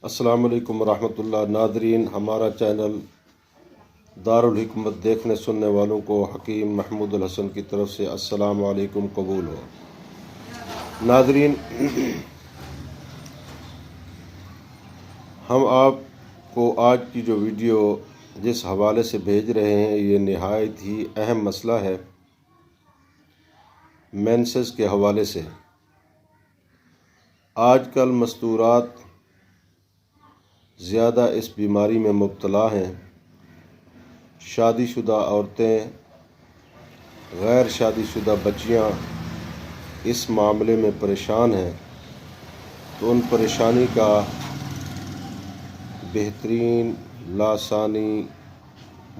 अस्सलाम वालेकुम रहमतुल्लाह। नादरीन, हमारा चैनल दारुल हिकमत देखने सुनने वालों को हकीम महमूद अल हसन की तरफ से अस्सलाम वालेकुम कबूल हो। नादरीन, हम आपको आज की जो वीडियो जिस हवाले से भेज रहे हैं, ये नहायत ही अहम मसला है। मेंसेस के हवाले से आजकल मस्तूरात ज़्यादा इस बीमारी में मुब्तला हैं। शादीशुदा औरतें, गैर शादीशुदा बच्चियां इस मामले में परेशान हैं, तो उन परेशानी का बेहतरीन, लासानी,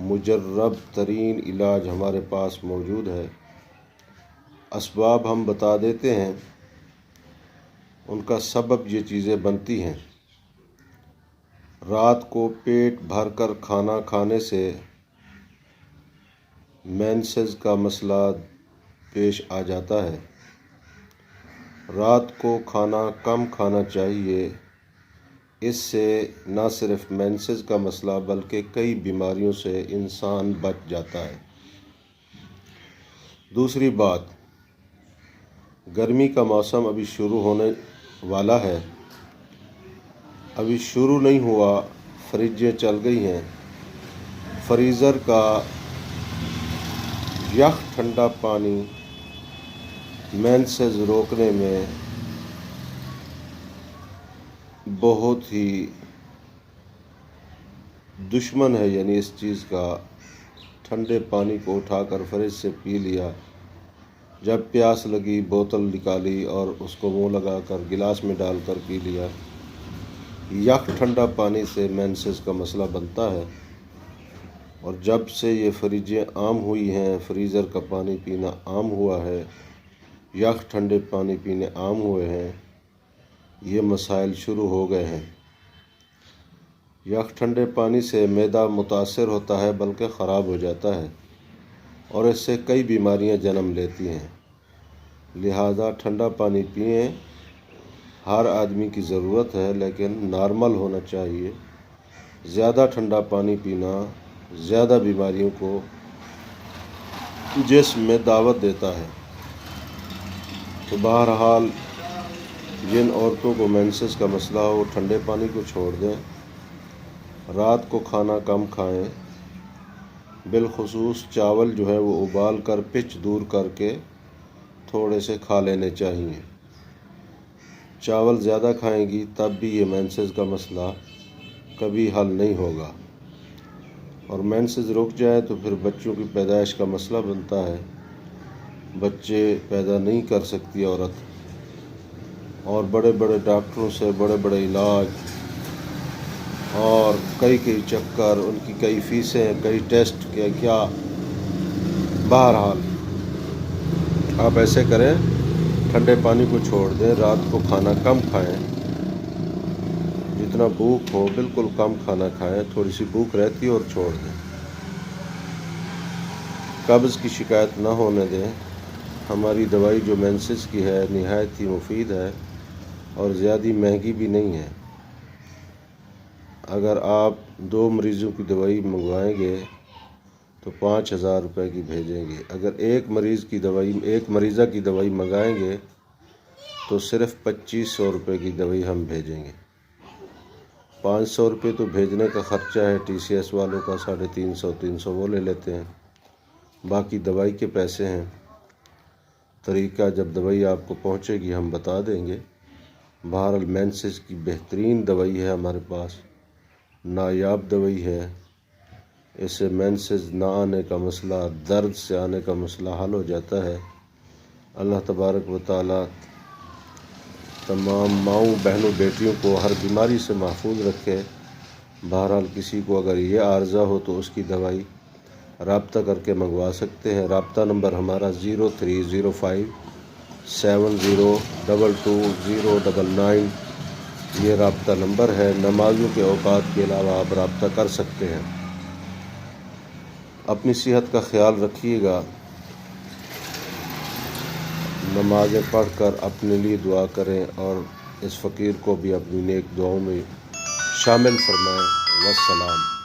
मुजर्रब तरीन इलाज हमारे पास मौजूद है। असबाब हम बता देते हैं, उनका सबब ये चीज़ें बनती हैं। रात को पेट भर कर खाना खाने से मेंसेस का मसला पेश आ जाता है। रात को खाना कम खाना चाहिए। इससे न सिर्फ मेंसेस का मसला बल्कि कई बीमारियों से इंसान बच जाता है। दूसरी बात, गर्मी का मौसम अभी शुरू होने वाला है। अभी शुरू नहीं हुआ, फ्रिजें चल गई हैं। फ्रीज़र का यख ठंडा पानी मेंसेस रोकने में बहुत ही दुश्मन है। यानी इस चीज़ का, ठंडे पानी को उठाकर फ्रिज से पी लिया, जब प्यास लगी बोतल निकाली और उसको मुंह लगाकर गिलास में डालकर पी लिया। यख ठंडा पानी से मेंसेस का मसला बनता है। और जब से ये फ्रिजें आम हुई हैं, फ्रीज़र का पानी पीना आम हुआ है, यख ठंडे पानी पीने आम हुए हैं, ये मसाइल शुरू हो गए हैं। यख ठंडे पानी से मैदा मुतासर होता है, बल्कि ख़राब हो जाता है और इससे कई बीमारियां जन्म लेती हैं। लिहाजा ठंडा पानी पिएं। हर आदमी की ज़रूरत है, लेकिन नॉर्मल होना चाहिए। ज़्यादा ठंडा पानी पीना ज़्यादा बीमारियों को जिस्म में दावत देता है। तो बहरहाल, जिन औरतों को मेंसेस का मसला हो, ठंडे पानी को छोड़ दें। रात को खाना कम खाएं। बिलखुसूस चावल जो है वो उबाल कर पिच दूर करके थोड़े से खा लेने चाहिए। चावल ज़्यादा खाएंगी तब भी ये मेंसेस का मसला कभी हल नहीं होगा। और मेंसेस रुक जाए तो फिर बच्चों की पैदाइश का मसला बनता है। बच्चे पैदा नहीं कर सकती औरत, और बड़े बड़े डॉक्टरों से बड़े बड़े इलाज और कई चक्कर, उनकी कई फीसें, कई टेस्ट, क्या। बहरहाल, आप ऐसे करें, ठंडे पानी को छोड़ दें। रात को खाना कम खाएं। जितना भूख हो बिल्कुल कम खाना खाएं। थोड़ी सी भूख रहती है और छोड़ दें। कब्ज़ की शिकायत ना होने दें। हमारी दवाई जो मेंसेस की है निहायत ही मुफीद है और ज़्यादा महंगी भी नहीं है। अगर आप 2 मरीज़ों की दवाई मंगवाएंगे तो 5,000 रुपये की भेजेंगे। अगर एक मरीज़ा की दवाई मंगाएंगे तो सिर्फ़ 2500 रुपये की दवाई हम भेजेंगे। 500 रुपये तो भेजने का ख़र्चा है। TCS वालों का 350 वो ले लेते हैं, बाकी दवाई के पैसे हैं। तरीका, जब दवाई आपको पहुंचेगी हम बता देंगे। बहरहाल, मेंसेस की बेहतरीन दवाई है हमारे पास, नायाब दवाई है। इससे मेंसेस ना आने का मसला, दर्द से आने का मसला हल हो जाता है। अल्लाह तबारक व तआला तमाम माओं, बहनों, बेटियों को हर बीमारी से महफूज रखे। बहरहाल, किसी को अगर ये आर्ज़ा हो तो उसकी दवाई राब्ता करके मंगवा सकते हैं। राब्ता नंबर हमारा 0305 70222099 ये राब्ता नंबर है। नमाज़ों के औकात के अलावा आप राब्ता कर सकते हैं। अपनी सेहत का ख्याल रखिएगा। नमाज़ें पढ़कर अपने लिए दुआ करें और इस फ़कीर को भी अपनी नेक दुआओं में شامل فرمائیں۔ والسلام۔